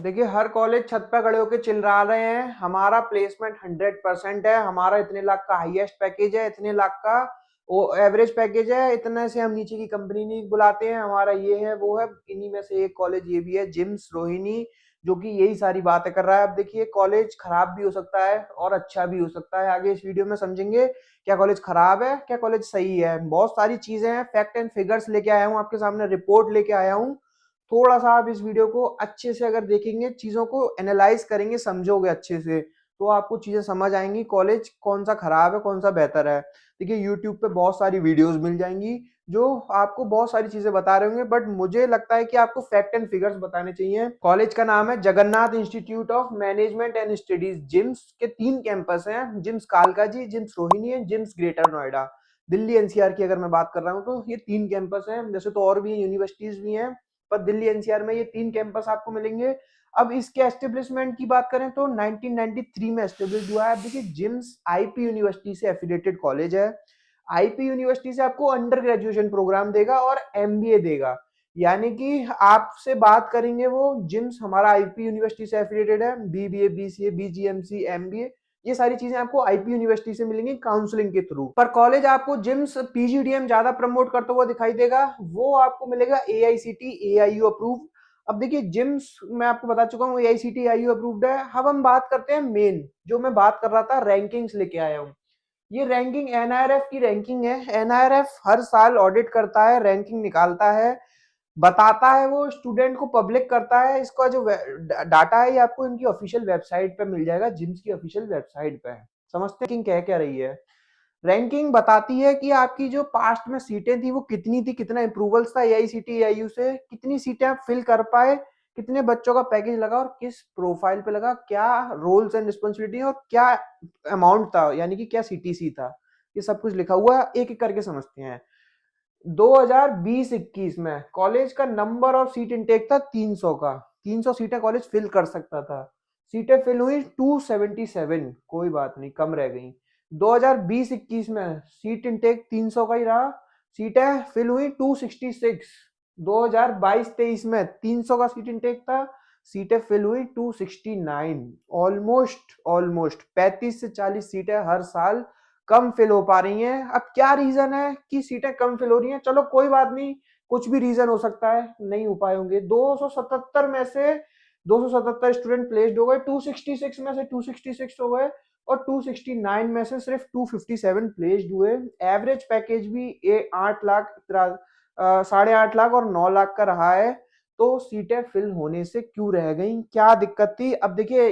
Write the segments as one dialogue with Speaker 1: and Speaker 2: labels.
Speaker 1: देखिए, हर कॉलेज छत पे खड़े होके चिल्ला रहे हैं, हमारा प्लेसमेंट 100% है, हमारा इतने लाख का हाईएस्ट पैकेज है, इतने लाख का वो एवरेज पैकेज है, इतने से हम नीचे की कंपनी नहीं बुलाते हैं, हमारा ये है वो है। इन्हीं में से एक कॉलेज ये भी है, जिम्स रोहिणी, जो कि यही सारी बातें कर रहा है। अब देखिए, कॉलेज खराब भी हो सकता है और अच्छा भी हो सकता है। आगे इस वीडियो में समझेंगे क्या कॉलेज खराब है, क्या कॉलेज सही है। बहुत सारी चीजें हैं, फैक्ट एंड फिगर्स लेके आया हूँ आपके सामने, रिपोर्ट लेके आया हूँ। थोड़ा सा आप इस वीडियो को अच्छे से अगर देखेंगे, चीजों को एनालाइज करेंगे, समझोगे अच्छे से, तो आपको चीजें समझ आएंगी कॉलेज कौन सा खराब है कौन सा बेहतर है। देखिए, यूट्यूब पे बहुत सारी वीडियोस मिल जाएंगी जो आपको बहुत सारी चीजें बता रहे होंगे, बट मुझे लगता है कि आपको फैक्ट एंड फिगर्स बताने चाहिए। कॉलेज का नाम है Jagannath institute of management and studies. JIMS के 3 कैंपस हैं, जिम्स कालकाजी, जिम्स रोहिणी है, JIMS greater Noida. Delhi NCR की अगर मैं बात कर रहा हूँ तो ये 3 कैंपस हैं। वैसे तो और भी यूनिवर्सिटीज भी हैं, पर दिल्ली एनसीआर में ये 3 कैंपस आपको मिलेंगे। अब इसके एस्टेब्लिशमेंट की बात करें तो 1993 में एस्टेब्लिश हुआ है। अब देखिए, जिम्स आईपी यूनिवर्सिटी से एफिलिएटेड कॉलेज है। आईपी यूनिवर्सिटी से आपको अंडर ग्रेजुएशन प्रोग्राम देगा और एमबीए देगा। यानी कि आपसे बात करेंगे वो, जिम्स हमारा आईपी यूनिवर्सिटी से एफिलिएटेड है, बीबीए, बीसीए, बीजीएमसी, एमबीए, ये सारी चीजें आपको आईपी यूनिवर्सिटी से मिलेंगी काउंसलिंग के थ्रू। पर कॉलेज आपको जिम्स पीजीडीएम ज्यादा प्रमोट करता हुआ दिखाई देगा, वो आपको मिलेगा एआईसीटी एआईयू अप्रूव। अब देखिए, जिम्स मैं आपको बता चुका हूँ एआईसीटी एआईयू अप्रूव्ड है। अब हम बात करते हैं मेन, जो मैं बात कर रहा था, रैंकिंग्स लेके आया हूँ। ये रैंकिंग एनआईआरएफ की रैंकिंग है। एनआईआरएफ हर साल ऑडिट करता है, रैंकिंग निकालता है, बताता है, वो स्टूडेंट को पब्लिक करता है। इसका जो डाटा है ये आपको इनकी ऑफिशियल वेबसाइट पे मिल जाएगा, जिम्स की ऑफिशियल वेबसाइट पे है। समझते हैं कि कह क्या रही है। रैंकिंग बताती है कि आपकी जो पास्ट में सीटें थी वो कितनी थी, कितना अप्रूवल्स था एआईसीटी एआईयू से, कितनी सीटें आप फिल कर पाए, कितने बच्चों का पैकेज लगा और किस प्रोफाइल पे लगा, क्या रोल्स एंड रिस्पॉन्सिबिलिटी और क्या अमाउंट था, यानी कि क्या सीटीसी था। ये सब कुछ लिखा हुआ है, एक एक करके समझते हैं। 2020-21 में कॉलेज का नंबर ऑफ सीट इनटेक था 300 का। 300 सीटें कॉलेज फिल कर सकता था। सीटें फिल हुई 277, कोई बात नहीं, कम रह गई। 2020-21 में सीट इनटेक 300 का ही रहा, सीटें फिल हुई 266। 2022-23 में 300 का सीट इनटेक था, सीटें फिल हुई 269। ऑलमोस्ट ऑलमोस्ट 35 से 40 सीटें हर साल कम फिल हो पा रही हैं। अब क्या रीजन है कि सीटें कम फिल हो रही हैं? चलो कोई बात नहीं, कुछ भी रीजन हो सकता है, नहीं हो पाए होंगे। 277 में से 277 स्टूडेंट प्लेस्ड हो गए, 266 में से 266 हो गए, और 269 में से सिर्फ 257 प्लेस्ड हुए। एवरेज पैकेज भी 8 लाख, 8.5 लाख और 9 लाख का रहा है। तो सीटें फिल होने से क्यों रह गई, क्या दिक्कत थी? अब देखिए,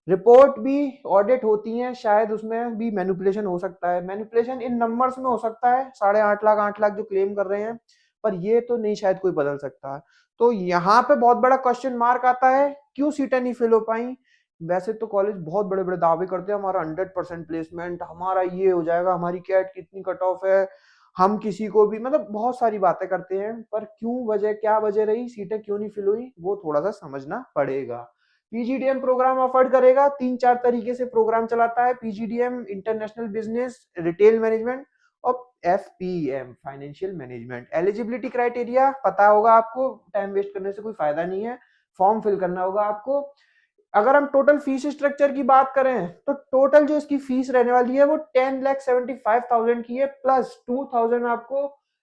Speaker 1: रिपोर्ट भी ऑडिट होती है, शायद उसमें भी मैनिपुलेशन हो सकता है। मैनिपुलेशन इन नंबर्स में हो सकता है, 8.5 लाख 8 लाख जो क्लेम कर रहे हैं, पर ये तो नहीं शायद कोई बदल सकता है। तो यहाँ पे बहुत बड़ा क्वेश्चन मार्क आता है, क्यों सीटें नहीं फिल हो पाई? वैसे तो कॉलेज बहुत बड़े बड़े दावे करते हैं, हमारा 100% प्लेसमेंट, हमारा ये हो जाएगा, हमारी कैट कितनी कट ऑफ है, हम किसी को भी, मतलब बहुत सारी बातें करते हैं। पर क्यों, वजह क्या वजह रही, सीटें क्यों नहीं फिल हुई, वो थोड़ा सा समझना पड़ेगा। पीजीडीएम प्रोग्राम ऑफर करेगा, 3-4 तरीके से प्रोग्राम चलाता है PGDM: international business, retail management और FPM financial management. Eligibility criteria पता होगा आपको, टाइम वेस्ट करने से कोई फायदा नहीं है, फॉर्म फिल करना होगा आपको। अगर हम टोटल फीस स्ट्रक्चर की बात करें तो टोटल जो इसकी फीस रहने वाली है वो 10,75,000 की है, प्लस 2,000 आपको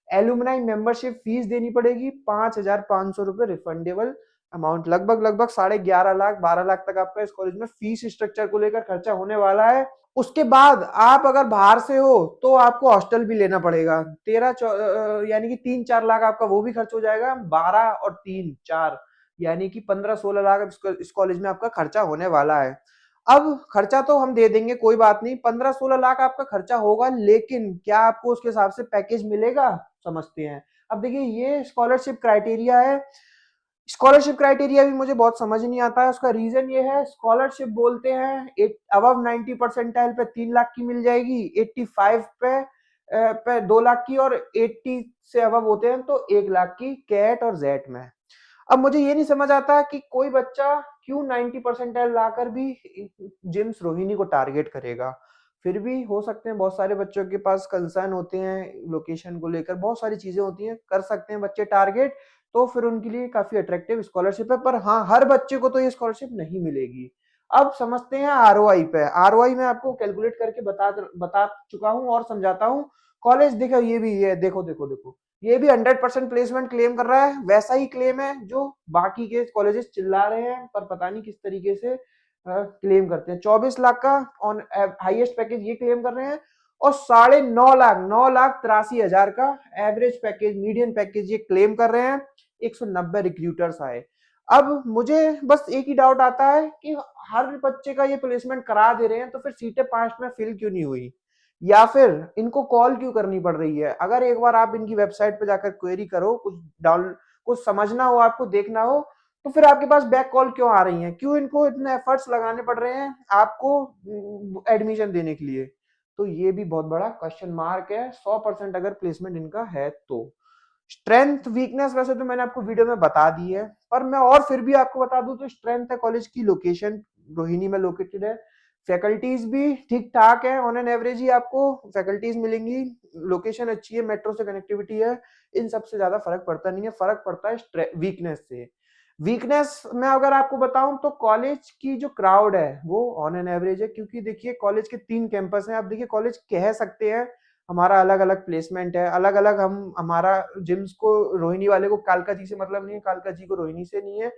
Speaker 1: एलुमनाई मेंबरशिप फीस देनी पड़ेगी, 5,500 रुपए रिफंडेबल अमाउंट। लगभग लगभग 11.5 लाख 12 लाख तक आपका इस कॉलेज में फीस स्ट्रक्चर को लेकर खर्चा होने वाला है। उसके बाद आप अगर बाहर से हो तो आपको हॉस्टल भी लेना पड़ेगा, 13 यानी कि 3-4 लाख आपका वो भी खर्च हो जाएगा। 12 और 3 4 यानी कि 15-16 लाख इस कॉलेज में आपका खर्चा होने वाला है। अब खर्चा तो हम दे देंगे, कोई बात नहीं, 15-16 लाख आपका खर्चा होगा, लेकिन क्या आपको उसके हिसाब से पैकेज मिलेगा? समझते हैं। अब देखिए, ये स्कॉलरशिप क्राइटेरिया है। स्कॉलरशिप क्राइटेरिया भी मुझे बहुत समझ नहीं आता है। उसका रीजन ये है, स्कॉलरशिप बोलते हैं अबव 90 परसेंटाइल पे 3 लाख की मिल जाएगी, 85 पे 2 लाख की, और 80 से अबव होते हैं तो 1 लाख की, कैट और जेट में। अब मुझे ये नहीं समझ आता कि कोई बच्चा क्यों 90 परसेंटाइल लाकर भी जिम्स रोहिणी को टारगेट करेगा। फिर भी हो सकते हैं, बहुत सारे बच्चों के पास कंसर्न होते हैं लोकेशन को लेकर, बहुत सारी चीजें होती हैं, कर सकते हैं बच्चे टारगेट। तो फिर उनके लिए काफी अट्रैक्टिव स्कॉलरशिप है। पर हाँ, हर बच्चे को तो ये स्कॉलरशिप नहीं मिलेगी। अब समझते हैं आरओआई पे। आरओआई मैं आपको कैलकुलेट करके बता चुका हूँ और समझाता हूँ। कॉलेज देखो, ये भी ये देखो देखो देखो, ये भी 100% प्लेसमेंट क्लेम कर रहा है। वैसा ही क्लेम है जो बाकी के कॉलेजेस चिल्ला रहे हैं, पर पता नहीं किस तरीके से क्लेम करते हैं। 24 लाख का ऑन हाईएस्ट पैकेज ये क्लेम कर रहे हैं, और 9.5 लाख, 9,83,000 का एवरेज पैकेज, मीडियन पैकेज ये क्लेम कर रहे हैं। 190 रिक्रूटर्स आए। अब मुझे बस एक ही डाउट आता है कि हर बच्चे का ये प्लेसमेंट करा दे रहे हैं, तो फिर सीटें पास्ट में फिल क्यों नहीं हुई, या फिर इनको कॉल क्यों करनी पड़ रही है। अगर एक बार आप इनकी वेबसाइट पे जाकर क्वेरी करो, कुछ समझना हो, आपको देखना हो, तो फिर आपके पास बैक कॉल क्यों आ रही है, क्यों इनको इतने एफर्ट्स लगाने पड़ रहे हैं आपको एडमिशन देने के लिए। तो ये भी बहुत बड़ा क्वेश्चन मार्क है। 100% अगर प्लेसमेंट इनका है तो। स्ट्रेंथ वीकनेस वैसे तो मैंने आपको वीडियो में बता दी है, पर मैं और फिर भी आपको बता दूं तो स्ट्रेंथ है कॉलेज की लोकेशन, रोहिणी में लोकेटेड है। फैकल्टीज भी ठीक ठाक है, ऑन एन एवरेज ही आपको फैकल्टीज मिलेंगी। लोकेशन अच्छी है, मेट्रो से कनेक्टिविटी है। इन सबसे ज्यादा फर्क पड़ता नहीं है, फर्क पड़ता है वीकनेस से। वीकनेस में अगर आपको बताऊं तो कॉलेज की जो क्राउड है वो ऑन एन एवरेज है, क्योंकि देखिए कॉलेज के 3 कैंपस हैं। आप देखिए कॉलेज कह सकते हैं हमारा अलग अलग प्लेसमेंट है, अलग अलग हम हमारा जिम्स को रोहिणी वाले को कालका जी से मतलब नहीं है, कालका जी को रोहिणी से नहीं है,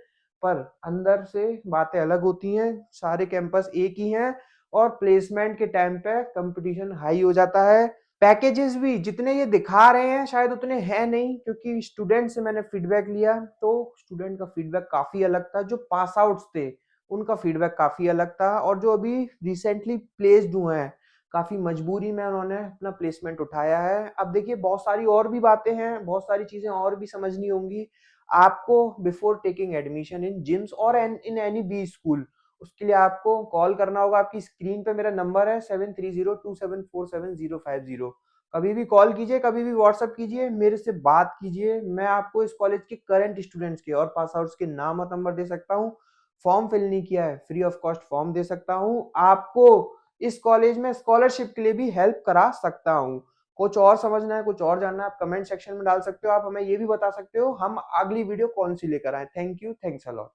Speaker 1: पर अंदर से बातें अलग होती हैं। सारे कैंपस एक ही हैं, और प्लेसमेंट के टाइम पे कंपटीशन हाई हो जाता है। पैकेजेस भी जितने ये दिखा रहे हैं शायद उतने हैं नहीं, क्योंकि स्टूडेंट से मैंने फीडबैक लिया तो स्टूडेंट का फीडबैक काफी अलग था। जो पास आउट्स थे उनका फीडबैक काफी अलग था, और जो अभी रिसेंटली प्लेस्ड हुए हैं काफी मजबूरी में उन्होंने अपना प्लेसमेंट उठाया है। अब देखिए बहुत सारी और भी बातें हैं, बहुत सारी चीजें और भी समझनी होंगी आपको before taking admission in JIMS और इन एनी बी स्कूल। उसके लिए आपको कॉल करना होगा। आपकी स्क्रीन पे मेरा नंबर है 7302747050। कभी भी कॉल कीजिए, कभी भी व्हाट्सएप कीजिए, मेरे से बात कीजिए। मैं आपको इस कॉलेज के करंट स्टूडेंट्स के और पास आउट्स के नाम और नंबर दे सकता हूँ। फॉर्म फिल नहीं किया है, फ्री ऑफ कॉस्ट फॉर्म दे सकता हूँ आपको। इस कॉलेज में स्कॉलरशिप के लिए भी हेल्प करा सकता हूँ। कुछ और समझना है, कुछ और जानना है, आप कमेंट सेक्शन में डाल सकते हो। आप हमें ये भी बता सकते हो हम अगली वीडियो कौन सी लेकर आए। Thank you, thanks a lot.